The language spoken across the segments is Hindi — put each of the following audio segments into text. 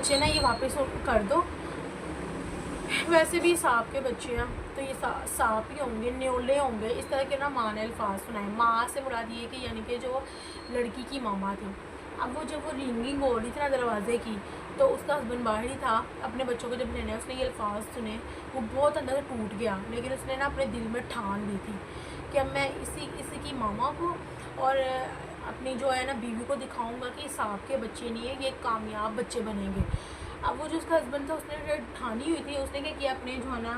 बच्चे ना ये वापस कर दो। वैसे भी सांप के बच्चे हैं तो ये सांप ही होंगे, न्योले होंगे, इस तरह के ना माँ ने अल्फाज सुनाए। माँ से मुराद ये कि यानी कि जो लड़की की मामा थी। अब वो जब वो रिंगिंग हो रही थी ना दरवाजे की, तो उसका हस्बैंड बाहर ही था अपने बच्चों को जब लेने, उसने ये अल्फाज सुने, वो बहुत अंदर से टूट गया। लेकिन उसने ना अपने दिल में ठान ली थी कि अब मैं इसी की मामा को और अपनी जो है ना बीवी को दिखाऊंगा कि सांप के बच्चे नहीं है, ये कामयाब बच्चे बनेंगे। अब वो जो उसका हस्बैंड था उसने ठानी हुई थी, उसने क्या किया, अपने जो है ना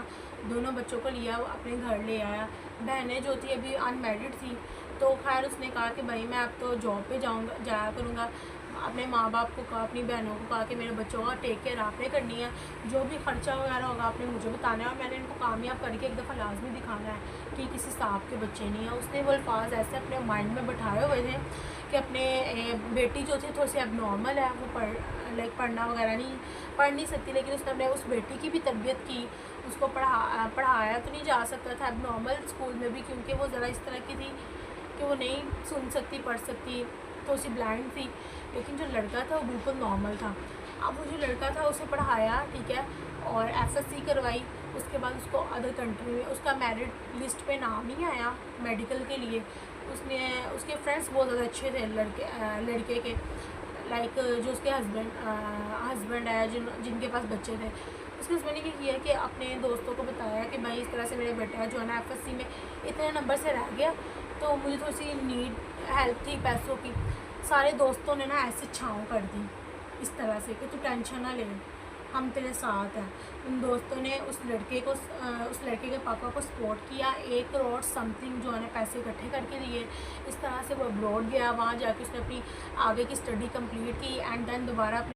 दोनों बच्चों को लिया, अपने घर ले आया। बहनें जो थी अभी अनमेरिड थी, तो खैर उसने कहा कि भाई मैं अब तो जॉब पे जाया करूँगा। अपने माँ बाप को कहा, अपनी बहनों को कहा कि मेरे बच्चों का टेक केयर आपने करनी है, जो भी खर्चा वगैरह होगा आपने मुझे बताना है, और मैंने इनको कामयाब करके एक दफ़ा लाजमी दिखाना है कि किसी सांप के बच्चे नहीं है। उसने वो अल्फाज ऐसे अपने माइंड में बैठाए हुए थे कि अपने बेटी जो थी थोड़ी सी अब नॉर्मल है, वो पढ़ना वगैरह पढ़ नहीं सकती, लेकिन उसने अपने उस बेटी की भी तरबियत की, उसको पढ़ाया तो नहीं जा सकता था अब नॉर्मल स्कूल में भी, क्योंकि वो ज़रा इस तरह की थी कि वो नहीं सुन सकती पढ़ सकती, तो सी ब्लाइंड थी। लेकिन जो लड़का था वो बिल्कुल नॉर्मल था। अब वो जो लड़का था उसे पढ़ाया, ठीक है, और FSC करवाई। उसके बाद उसको अदर कंट्री में उसका मेरिट लिस्ट पे नाम नहीं आया मेडिकल के लिए। उसके फ्रेंड्स बहुत ज़्यादा अच्छे थे लड़के के, लाइक जो उसके हस्बैंड है जिनके पास बच्चे थे। उसके हस्बैंड ने क्या किया कि अपने दोस्तों को बताया कि भाई इस तरह से मेरे बेटा जो है ना FSC में इतने नंबर से रह गया, तो मुझे थोड़ी सी नीड हेल्प थी पैसों की। सारे दोस्तों ने ना ऐसे छाँव कर दी इस तरह से कि तू टेंशन ना ले, हम तेरे साथ हैं। उन दोस्तों ने उस लड़के के पापा को सपोर्ट किया, 1 करोड़ समथिंग जो है ना पैसे इकट्ठे करके दिए। इस तरह से वो अब्रॉड गया, वहाँ जाके उसने अपनी आगे की स्टडी कंप्लीट की एंड देन दोबारा